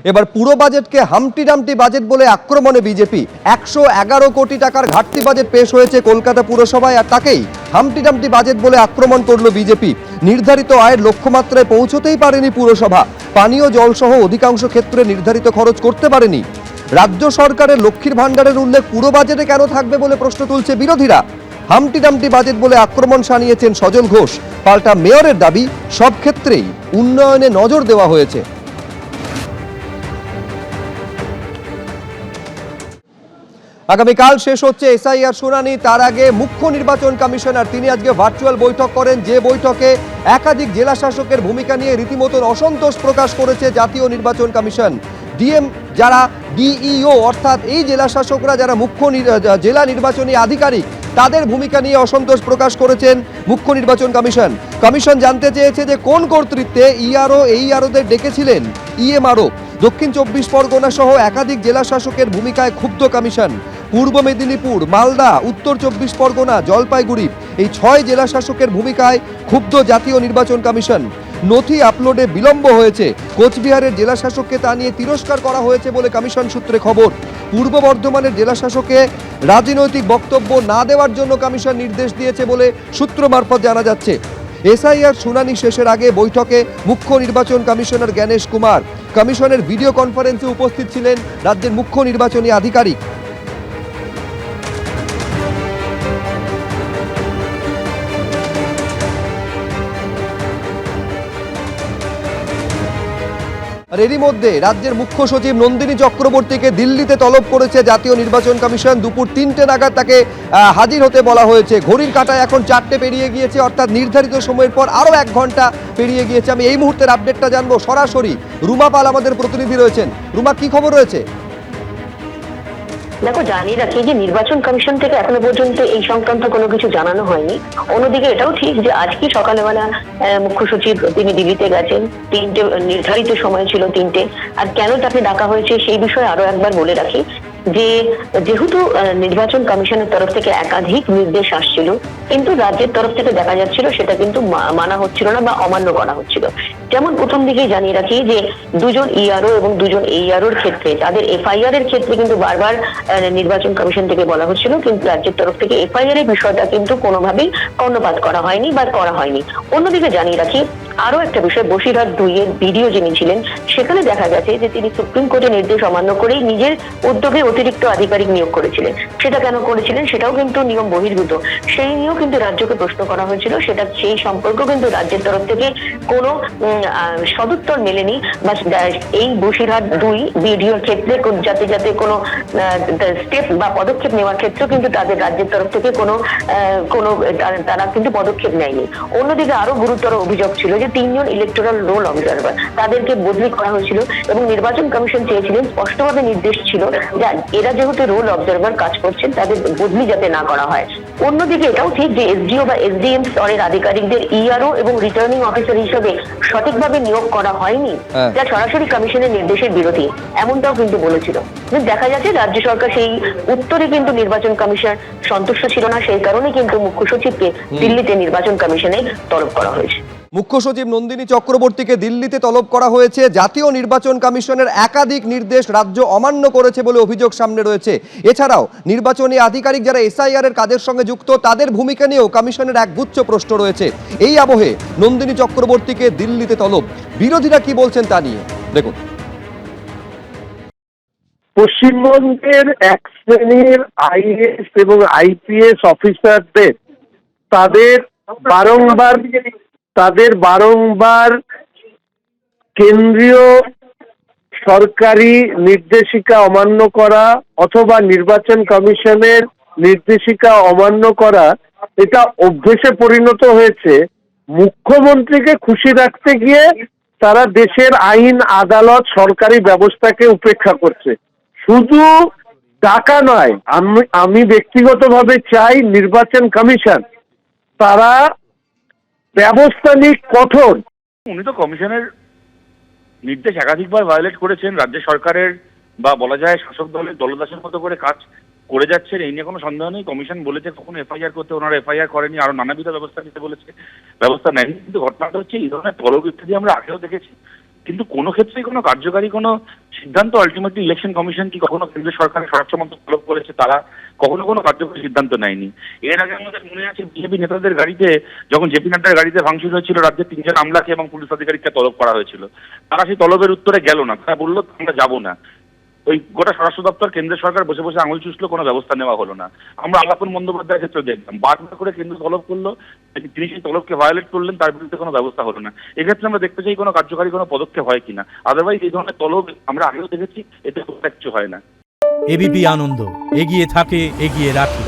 এবার পুরো বাজেটকে হামটি ডামটি বাজেট বলে আক্রমণে বিজেপি। 111 কোটি টাকার ঘাটতি বাজেট পেশ হয়েছে কলকাতা পুরসভায়, আর তাকেই হামটি ডামটি বাজেট বলে আক্রমণ করলো বিজেপি। নির্ধারিত আয়ের লক্ষ্যমাত্রায় পৌঁছতেই পারেনি পুরসভা। পানীয় জল সহ অধিকাংশ ক্ষেত্রে নির্ধারিত খরচ করতে পারেনি। রাজ্য সরকারের লক্ষ্মীর ভাণ্ডারের উল্লেখ পুরো বাজেটে কেন থাকবে বলে প্রশ্ন তুলছে বিরোধীরা। হামটি ডামটি বাজেট বলে আক্রমণ শানিয়েছেন সজল ঘোষ। পাল্টা মেয়রের দাবি, সব ক্ষেত্রেই উন্নয়নে নজর দেওয়া হয়েছে। আগামীকাল শেষ হচ্ছে এসআইআর শুনানি। তার আগে মুখ্য নির্বাচন কমিশনার তিনি আজকে ভার্চুয়াল বৈঠক করেন, যে বৈঠকে একাধিক জেলা শাসকের ভূমিকা নিয়ে রীতিমতো অসন্তোষ প্রকাশ করেছে জাতীয় নির্বাচন কমিশন। ডিএম যারা ডিইও অর্থাৎ এই জেলা শাসকরা যারা মুখ্য জেলা নির্বাচনী আধিকারিক, তাদের ভূমিকা নিয়ে অসন্তোষ প্রকাশ করেছেন মুখ্য নির্বাচন কমিশন। কমিশন জানতে চেয়েছে যে কোন কর্তৃত্বে ইআরও এইআরওদের ডেকেছিলেন ইএমআরও। দক্ষিণ 24 পরগনা সহ একাধিক জেলা শাসকের ভূমিকায় ক্ষুব্ধ কমিশন। পূর্ব মেদিনীপুর, মালদা, উত্তর 24 পরগনা, জলপাইগুড়ি এই 6 জেলা শাসকের ভূমিকায় ক্ষুব্ধ জাতীয় নির্বাচন কমিশন। নথি আপলোডে বিলম্ব হয়েছে। কোচবিহারের জেলা শাসককে তা নিয়ে তিরস্কার করা হয়েছে বলে কমিশন সূত্রে খবর। পূর্ব বর্ধমানের জেলা শাসককে রাজনৈতিক বক্তব্য না দেওয়ার জন্য কমিশন নির্দেশ দিয়েছে বলে সূত্র মারফত জানা যাচ্ছে। এসআইআর শুনানি শেষের আগে বৈঠকে মুখ্য নির্বাচন কমিশনার জ্ঞানেশ কুমার। কমিশনের ভিডিও কনফারেন্সে উপস্থিত ছিলেন রাজ্যের মুখ্য নির্বাচনী আধিকারিক। আর এরই মধ্যে রাজ্যের মুখ্য সচিব নন্দিনী চক্রবর্তীকে দিল্লিতে তলব করেছে জাতীয় নির্বাচন কমিশন। দুপুর 3টে নাগাদ তাকে হাজির হতে বলা হয়েছে। ঘড়ির কাঁটায় এখন 4টে পেরিয়ে গিয়েছে, অর্থাৎ নির্ধারিত সময়ের পর আরও 1 ঘন্টা পেরিয়ে গিয়েছে। আমি এই মুহূর্তের আপডেটটা জানবো সরাসরি। রুমা পাল আমাদের প্রতিনিধি রয়েছেন। রুমা, কি খবর রয়েছে? দেখো, জানিয়ে রাখি যে নির্বাচন কমিশন থেকে এখনো পর্যন্ত এই সংক্রান্ত কোনো কিছু জানানো হয়নি। অন্যদিকে এটাও ঠিক যে আজকে সকালবেলা মুখ্য সচিব তিনি দিল্লিতে গেছেন। 3টে নির্ধারিত সময় ছিল 3টে। আর কেন তাকে ডাকা হয়েছে সেই বিষয়ে আরো একবার বলে রাখি যে যেহেতু নির্বাচন কমিশনের তরফ থেকে একাধিক নির্দেশ আসছিল, কিন্তু রাজ্যের তরফ থেকে দেখা যাচ্ছিল সেটা কিন্তু মানা হচ্ছিল না বা অমান্য করা হচ্ছিল। যেমন প্রথম দিকেই জানিয়ে রাখি যে 2 জন ইআরও এবং 2 জন এইআরওর ক্ষেত্রে তাদের এফআইআর এর ক্ষেত্রে কিন্তু বারবার নির্বাচন কমিশন থেকে বলা হচ্ছিল, কিন্তু রাজ্যের তরফ থেকে এফআইআর এর বিষয়টা কিন্তু কোনোভাবেই কর্ণপাত করা হয়নি বা করা হয়নি। অন্যদিকে জানিয়ে রাখি আরো একটা বিষয়, বসিরহাট 2 এর ভিডিও যিনি ছিলেন, সেখানে দেখা গেছে যে তিনি সুপ্রিম কোর্টের নির্দেশ অমান্য করেই নিজের উদ্যোগে অতিরিক্ত আধিকারিক নিয়োগ করেছিলেন। সেটা কেন করেছিলেন সেটাও কিন্তু নিয়ম বহির্ভূত। সেই নিয়েও কিন্তু রাজ্যকে প্রশ্ন করা হয়েছিল। সেটা সেই সম্পর্ক কিন্তু রাজ্যের তরফ থেকে কোনো সদুত্তর মেলেনি। বা এই বসিরহাট 2 ভিডিওর ক্ষেত্রে যাতে কোনো স্টেপ বা পদক্ষেপ নেওয়ার ক্ষেত্রে কিন্তু তাদের রাজ্যের তরফ থেকে কোনো তারা কিন্তু পদক্ষেপ নেয়নি। অন্যদিকে আরো গুরুতর অভিযোগ ছিল যে 3 জন ইলেকটোরাল রোল অবজারভার তাদেরকে বদলি করা হয়েছিল এবং নির্বাচন কমিশন চেয়েছিলেন, স্পষ্টভাবে নির্দেশ ছিল যে এরা যেহেতু রোল অবজারভার কাজ করছেন তাদের বদলি যাতে না করা হয়। অন্যদিকে এটাও ঠিক যে এসডিও বা এসডিএম স্তরের আধিকারিকদের ইআরও এবং রিটার্নিং অফিসার হিসেবে সঠিকভাবে নিয়োগ করা হয়নি, যা সরাসরি কমিশনের নির্দেশের বিরোধী, এমনটাও কিন্তু বলেছিল। দেখা যাচ্ছে রাজ্য সরকার সেই উত্তরে কিন্তু নির্বাচন কমিশন সন্তুষ্ট ছিল না। সেই কারণে কিন্তু মুখ্য সচিবকে দিল্লিতে নির্বাচন কমিশনে তলব করা হয়েছে। মুখ্য সচিব নন্দিনী চক্রবর্তীকে দিল্লিতে তলব করা হয়েছে। জাতীয় নির্বাচন কমিশনের একাধিক নির্দেশ রাজ্য অমান্য করেছে বলে অভিযোগ সামনে রয়েছে। এছাড়াও নির্বাচনী আধিকারিক যারা এসআইআর এর কাজের সঙ্গে যুক্ত, তাদের ভূমিকা নিয়েও কমিশনের একগুচ্ছ প্রশ্ন রয়েছে। এই আবহে নন্দিনী চক্রবর্তীকে দিল্লিতে তলব। বিরোধীরা কি বলছেন তা নিয়ে দেখুন। পশ্চিমবঙ্গের এক শ্রেণীর আইএএস এবং আইপিএস অফিসারদের তাদের বারংবার কেন্দ্রীয় সরকারি নির্দেশিকা অমান্য করা অথবা নির্বাচন কমিশনের নির্দেশিকা অমান্য করা, এটা অভ্যেসে পরিণত হয়েছে। মুখ্যমন্ত্রীকে খুশি রাখতে গিয়ে তারা দেশের আইন, আদালত, সরকারি ব্যবস্থাকে উপেক্ষা করছে। শুধু টাকা নয়, আমি ব্যক্তিগতভাবে চাই নির্বাচন কমিশন তারা ব্যবস্থা নিক কঠোর। উনি তো কমিশনের নির্দেশ একাধিকবার ভায়োলেট করেছেন। রাজ্য সরকারের বা বলা যায় শাসক দলের দলদাসের মতো করে কাজ করে যাচ্ছেন, এই নিয়ে কোনো সন্দেহ নেই। কমিশন বলেছে কখনো এফআইআর করতে, ওনারা এফআইআর করেনি, আরো নানাবিধ ব্যবস্থা নিতে বলেছে, ব্যবস্থা নেয়নি। কিন্তু ঘটনাটা হচ্ছে এই ধরনের তলব ইত্যাদি আমরা আগেও দেখেছি। কিন্তু কোনো ক্ষেত্রেই কোনো কার্যকারী কোনো সিদ্ধান্ত আলটিমেটলি ইলেকশন কমিশন কি কখনো কেন্দ্র সরকারের স্বরাষ্ট্র মন্ত্রক তলব করেছে, তারা কখনো কোনো কার্যকরী সিদ্ধান্ত নেয়নি। এর আগে আমাদের মনে আছে বিজেপি নেতাদের গাড়িতে, যখন জেপি নাড্ডার গাড়িতে ভাঙচুর হয়েছিল, রাজ্যের 3 জন আমলাকে এবং পুলিশ আধিকারিককে তলব করা হয়েছিল। তারা সেই তলবের উত্তরে গেল না, তারা বললো আমরা যাবো না। ওই গোটা স্বরাষ্ট্র দপ্তর, কেন্দ্রের সরকার বসে বসে আঙুল চুষলো, কোনো ব্যবস্থা নেওয়া হলো না। আমরা আলাপন বন্দ্যোপাধ্যায়ের ক্ষেত্রে দেখলাম, বারবার করে কেন্দ্র তলব করলো, তিনি সেই তলবকে ভায়োলেট করলেন, তার বিরুদ্ধে কোনো ব্যবস্থা হলো না। এক্ষেত্রে আমরা দেখতে চাই কোনো কার্যকারী কোনো পদক্ষেপ হয় কিনা। আদারওয়াইজ এই ধরনের তলব আমরা আগেও দেখেছি, এতে খুব কিছু হয় না। এবিপি আনন্দ, এগিয়ে থাকে, এগিয়ে রাখে।